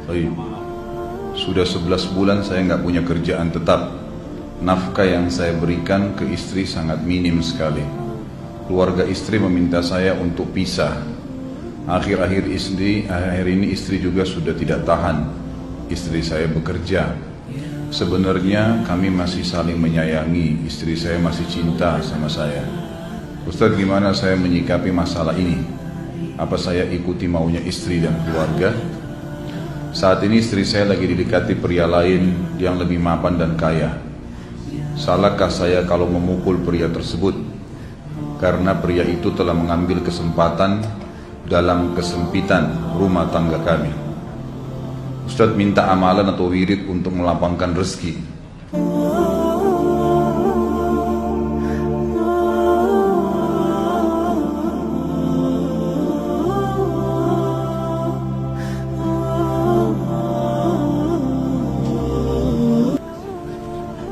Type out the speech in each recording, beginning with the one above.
Baik. Sudah 11 bulan saya nggak punya kerjaan tetap. Nafkah yang saya berikan ke istri sangat minim sekali. Keluarga istri meminta saya untuk pisah. Akhir-akhir ini istri juga sudah tidak tahan. Istri saya bekerja. Sebenarnya kami masih saling menyayangi. Istri saya masih cinta sama saya. Ustadz, gimana saya menyikapi masalah ini? Apa saya ikuti maunya istri dan keluarga? Saat ini istri saya lagi didekati pria lain yang lebih mapan dan kaya. Salahkah saya kalau memukul pria tersebut? Karena pria itu telah mengambil kesempatan dalam kesempitan rumah tangga kami. Ustadz minta amalan atau wirid untuk melapangkan rezeki.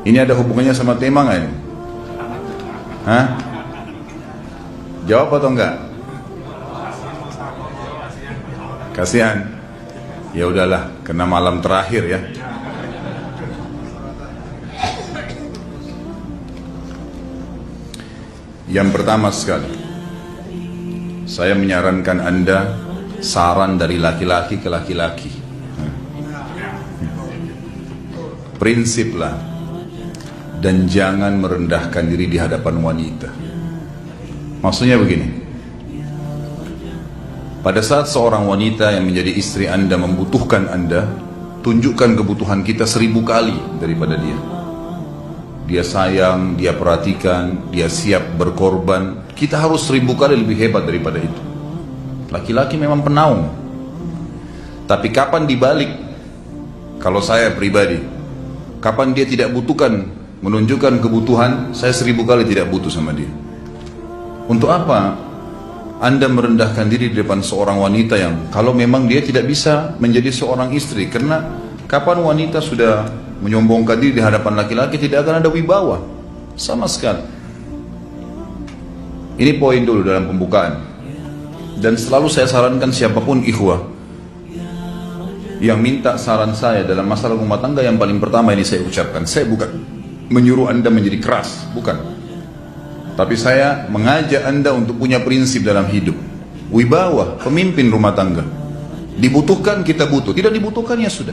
Ini ada hubungannya sama tema nggak ini? Hah? Jawab atau enggak? Kasihan. Ya udahlah, karena malam terakhir ya. Yang pertama sekali, saya menyarankan Anda saran dari laki-laki ke laki-laki. Prinsiplah. Dan jangan merendahkan diri di hadapan wanita. Maksudnya begini, pada saat seorang wanita yang menjadi istri Anda membutuhkan Anda, tunjukkan kebutuhan kita 1000 kali daripada dia. Dia sayang, dia perhatikan, dia siap berkorban. Kita harus 1000 kali lebih hebat daripada itu. Laki-laki memang penaung. Tapi kapan dibalik? Kalau saya pribadi, kapan dia tidak butuhkan, menunjukkan kebutuhan, saya 1000 kali tidak butuh sama dia. Untuk apa Anda merendahkan diri di depan seorang wanita yang kalau memang dia tidak bisa menjadi seorang istri? Karena kapan wanita sudah menyombongkan diri di hadapan laki-laki, tidak akan ada wibawa sama sekali. Ini poin dulu dalam pembukaan. Dan selalu saya sarankan siapapun ikhwah yang minta saran saya dalam masalah rumah tangga, yang paling pertama ini saya ucapkan, saya bukan menyuruh Anda menjadi keras, bukan. Tapi saya mengajak Anda untuk punya prinsip dalam hidup. Wibawa, pemimpin rumah tangga. Dibutuhkan, kita butuh. Tidak dibutuhkan, ya sudah.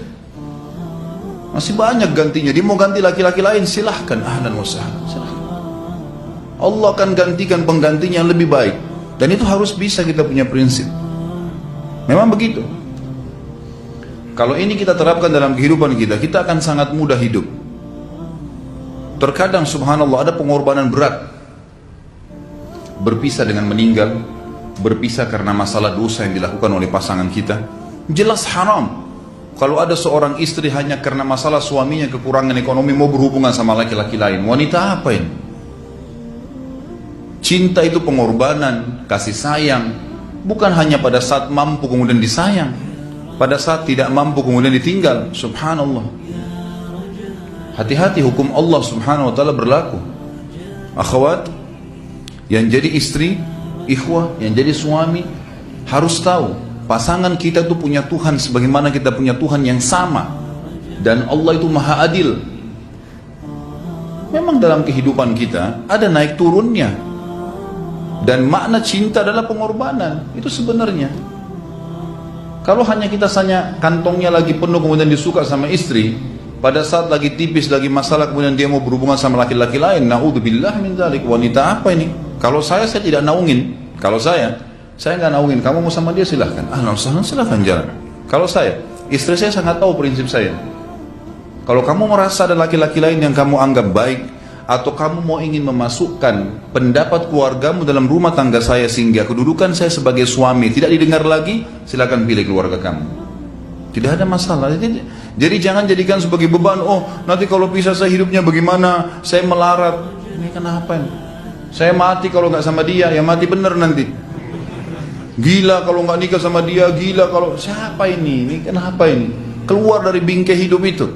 Masih banyak gantinya. Dia mau ganti laki-laki lain, silahkan. Ahlan wa sahlan, silahkan. Allah akan gantikan penggantinya yang lebih baik. Dan itu harus bisa kita punya prinsip. Memang begitu. Kalau ini kita terapkan dalam kehidupan kita, kita akan sangat mudah hidup. Terkadang subhanallah ada pengorbanan berat. Berpisah dengan meninggal, berpisah karena masalah dosa yang dilakukan oleh pasangan kita. Jelas haram. Kalau ada seorang istri hanya karena masalah suaminya kekurangan ekonomi mau berhubungan sama laki-laki lain, wanita apa ini? Cinta itu pengorbanan, kasih sayang. Bukan hanya pada saat mampu kemudian disayang, pada saat tidak mampu kemudian ditinggal. Subhanallah. Hati-hati, hukum Allah subhanahu wa ta'ala berlaku. Akhwat, yang jadi istri, ikhwah, yang jadi suami, harus tahu, pasangan kita itu punya Tuhan sebagaimana kita punya Tuhan yang sama. Dan Allah itu maha adil. Memang dalam kehidupan kita, ada naik turunnya. Dan makna cinta adalah pengorbanan. Itu sebenarnya. Kalau hanya kita kantongnya lagi penuh kemudian disuka sama istri, pada saat lagi tipis, lagi masalah, kemudian dia mau berhubungan sama laki-laki lain, na'udzubillah min dzalik. Wanita apa ini? Kalau saya tidak naungin. Kalau saya nggak naungin. Kamu mau sama dia silahkan. Silahkan jalan. Kalau saya, istri saya sangat tahu prinsip saya. Kalau kamu merasa ada laki-laki lain yang kamu anggap baik, atau kamu mau ingin memasukkan pendapat keluargamu dalam rumah tangga saya sehingga kedudukan saya sebagai suami tidak didengar lagi, silakan pilih keluarga kamu. Tidak ada masalah. Jadi jangan jadikan sebagai beban. Oh, nanti kalau pisah saya hidupnya bagaimana? Saya melarat. Ini kenapa ini? Saya mati kalau nggak sama dia, ya mati bener nanti. Gila kalau nggak nikah sama dia, gila kalau siapa ini? Ini kenapa ini? Keluar dari bingkai hidup itu.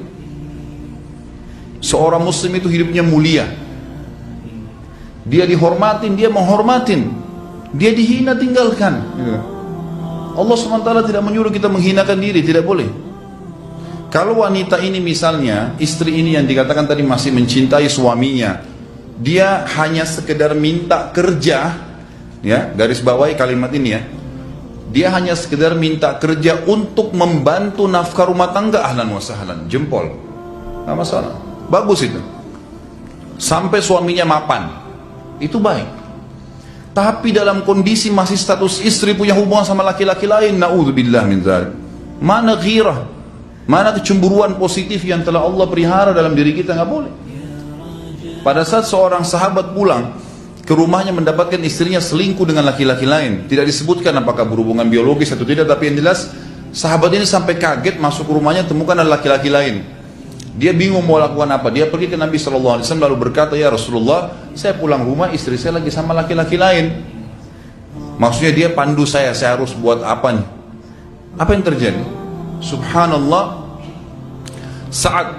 Seorang muslim itu hidupnya mulia. Dia dihormatin, dia menghormatin. Dia dihina, tinggalkan. Allah SWT tidak menyuruh kita menghinakan diri, tidak boleh. Kalau wanita ini misalnya, istri ini yang dikatakan tadi masih mencintai suaminya, dia hanya sekedar minta kerja, ya, garis bawahi kalimat ini ya, dia hanya sekedar minta kerja untuk membantu nafkah rumah tangga, ahlan wa sahlan, jempol, nggak masalah, bagus itu. Sampai suaminya mapan, itu baik. Tapi dalam kondisi masih status istri punya hubungan sama laki-laki lain, na'udzubillah min dzalik. Mana ghirah, mana kecemburuan positif yang telah Allah pelihara dalam diri kita, nggak boleh. Pada saat seorang sahabat pulang ke rumahnya mendapatkan istrinya selingkuh dengan laki-laki lain, tidak disebutkan apakah berhubungan biologis atau tidak, tapi yang jelas sahabat ini sampai kaget masuk ke rumahnya temukan ada laki-laki lain. Dia bingung mau lakukan apa. Dia pergi ke Nabi SAW lalu berkata, ya Rasulullah, saya pulang rumah istri saya lagi sama laki-laki lain. Maksudnya dia pandu saya harus buat apa nih? Apa yang terjadi? Subhanallah, Sa'ad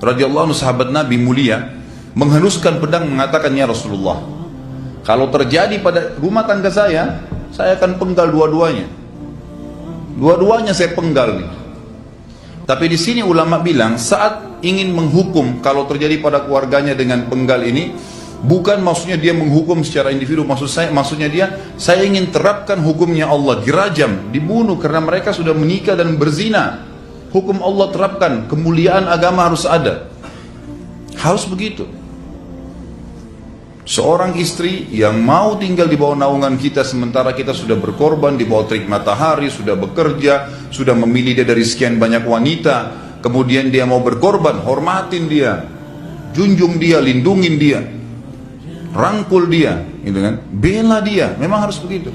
radhiyallahu anhu, sahabat Nabi mulia, menghenuskan pedang mengatakan, ya Rasulullah, kalau terjadi pada rumah tangga saya akan penggal dua-duanya. Dua-duanya saya penggal nih. Tapi di sini ulama bilang saat ingin menghukum kalau terjadi pada keluarganya dengan penggal ini, bukan maksudnya dia menghukum secara individu, maksudnya dia, saya ingin terapkan hukumnya Allah, dirajam, dibunuh karena mereka sudah menikah dan berzina. Hukum Allah terapkan, kemuliaan agama harus ada. Harus begitu. Seorang istri yang mau tinggal di bawah naungan kita sementara kita sudah berkorban di bawah terik matahari, sudah bekerja, sudah memilih dia dari sekian banyak wanita, kemudian dia mau berkorban, hormatin dia, junjung dia, lindungin dia, rangkul dia, gitu kan? Bela dia, memang harus begitu.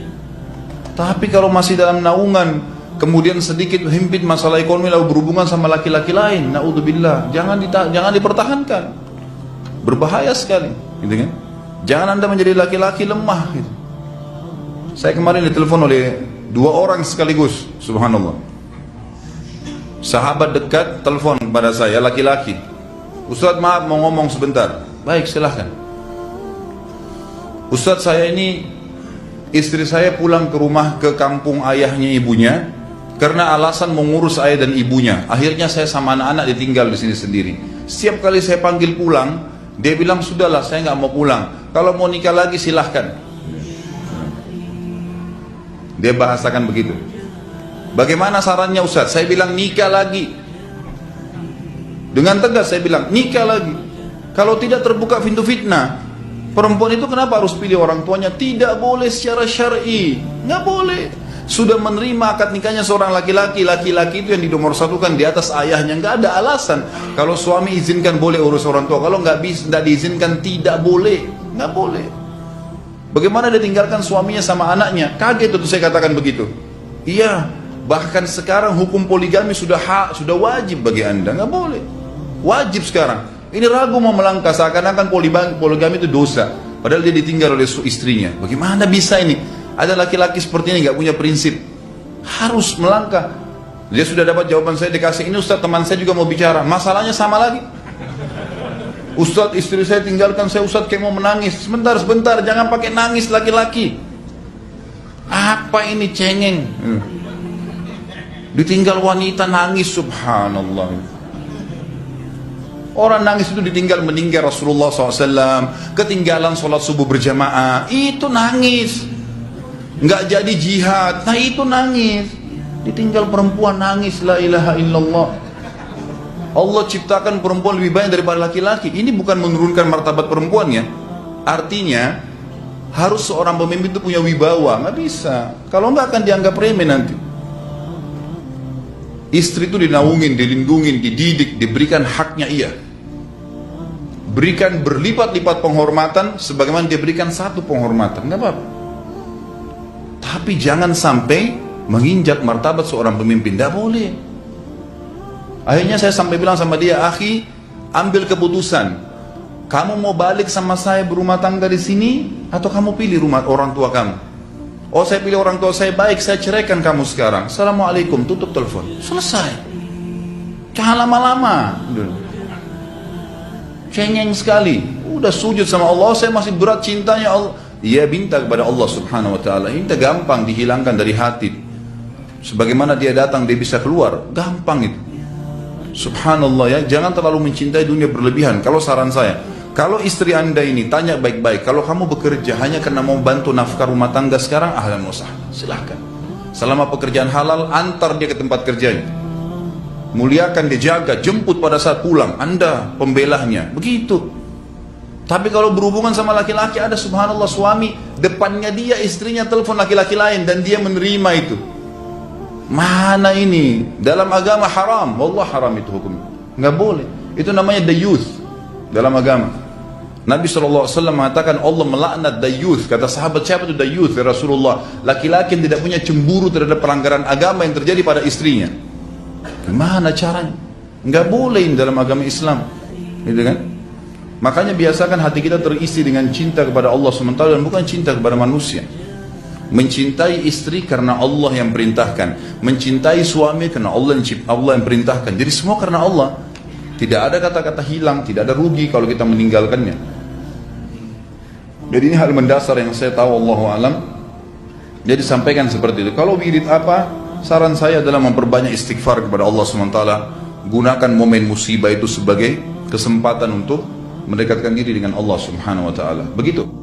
Tapi kalau masih dalam naungan, kemudian sedikit himpit masalah ekonomi lalu berhubungan sama laki-laki lain, naudzubillah, jangan dipertahankan, berbahaya sekali, gitu kan? Jangan Anda menjadi laki-laki lemah gitu. Saya kemarin ditelepon oleh dua orang sekaligus, subhanallah. Sahabat dekat telepon kepada saya, laki-laki. Ustaz, maaf mau ngomong sebentar. Baik, silahkan. Ustaz, saya ini, istri saya pulang ke rumah ke kampung ayahnya ibunya karena alasan mengurus ayah dan ibunya. Akhirnya saya sama anak-anak ditinggal di sini sendiri. Setiap kali saya panggil pulang, dia bilang, sudahlah saya nggak mau pulang. Kalau mau nikah lagi silahkan. Dia bahasakan begitu. Bagaimana sarannya Ustaz? Saya bilang nikah lagi. Dengan tegas saya bilang nikah lagi. Kalau tidak terbuka pintu fitnah. Perempuan itu kenapa harus pilih orang tuanya? Tidak boleh secara syar'i. Nggak boleh. Sudah menerima akad nikahnya seorang laki-laki, laki-laki itu yang dinomorsatukan di atas ayahnya, nggak ada alasan. Kalau suami izinkan boleh urus orang tua, kalau nggak diizinkan tidak boleh, nggak boleh. Bagaimana dia tinggalkan suaminya sama anaknya? Kaget itu saya katakan begitu. Iya, bahkan sekarang hukum poligami sudah wajib bagi Anda, nggak boleh, wajib sekarang. Ini ragu mau melangkah seakan-akan poligami itu dosa, padahal dia ditinggal oleh istrinya. Bagaimana bisa ini? Ada laki-laki seperti ini nggak punya prinsip, harus melangkah. Dia sudah dapat jawaban saya, dikasih ini Ustaz, teman saya juga mau bicara, masalahnya sama lagi. Ustaz, istri saya tinggalkan saya, Ustaz, kayak mau menangis. Sebentar, jangan pakai nangis laki-laki. Apa ini cengeng? Ditinggal wanita nangis, subhanallah. Orang nangis itu ditinggal meninggal Rasulullah SAW, ketinggalan sholat subuh berjamaah, itu nangis. Nggak jadi jihad, nah itu nangis. Ditinggal perempuan nangis, la ilaha illallah. Allah ciptakan perempuan lebih banyak daripada laki-laki. Ini bukan menurunkan martabat perempuan ya. Artinya harus seorang pemimpin itu punya wibawa, nggak bisa. Kalau nggak akan dianggap remeh nanti. Istri itu dinaungin, dilindungin, dididik, diberikan haknya ia. Berikan berlipat-lipat penghormatan sebagaimana dia berikan satu penghormatan, nggak apa-apa. Tapi jangan sampai menginjak martabat seorang pemimpin, tidak boleh. Akhirnya saya sampai bilang sama dia, akhi, ambil keputusan. Kamu mau balik sama saya berumah tangga di sini, atau kamu pilih rumah orang tua kamu? Oh, saya pilih orang tua saya, baik, saya ceraikan kamu sekarang. Assalamualaikum, tutup telepon, selesai. Jangan lama-lama. Cengeng sekali. Udah sujud sama Allah, saya masih berat cintanya Allah. Dia minta kepada Allah subhanahu wa ta'ala. Minta gampang dihilangkan dari hati. Sebagaimana dia datang, dia bisa keluar. Gampang itu. Subhanallah ya, jangan terlalu mencintai dunia berlebihan. Kalau saran saya, kalau istri anda ini tanya baik-baik, kalau kamu bekerja hanya karena mau bantu nafkah rumah tangga sekarang, ahlan wa sahlan, silahkan. Selama pekerjaan halal, antar dia ke tempat kerjanya, muliakan dia, jaga, jemput pada saat pulang, anda pembelahnya, begitu. Tapi kalau berhubungan sama laki-laki, ada subhanallah suami depannya dia, istrinya telepon laki-laki lain dan dia menerima itu. Mana ini? Dalam agama haram, wallah haram itu hukumnya, nggak boleh. Itu namanya dayuth dalam agama. Nabi SAW mengatakan Allah melaknat dayuth. Kata sahabat, siapa itu dayuth ya Rasulullah? Laki-laki yang tidak punya cemburu terhadap pelanggaran agama yang terjadi pada istrinya. Gimana caranya? Nggak boleh dalam agama Islam, gitu kan? Makanya biasakan hati kita terisi dengan cinta kepada Allah SWT dan bukan cinta kepada manusia. Mencintai istri karena Allah yang perintahkan, mencintai suami karena Allah yang perintahkan. Jadi semua karena Allah. Tidak ada kata-kata hilang, tidak ada rugi kalau kita meninggalkannya. Jadi ini hal mendasar yang saya tahu, Allahu alam. Jadi sampaikan seperti itu. Kalau wirid apa? Saran saya adalah memperbanyak istighfar kepada Allah SWT. Gunakan momen musibah itu sebagai kesempatan untuk mendekatkan diri dengan Allah Subhanahu wa taala. Begitu.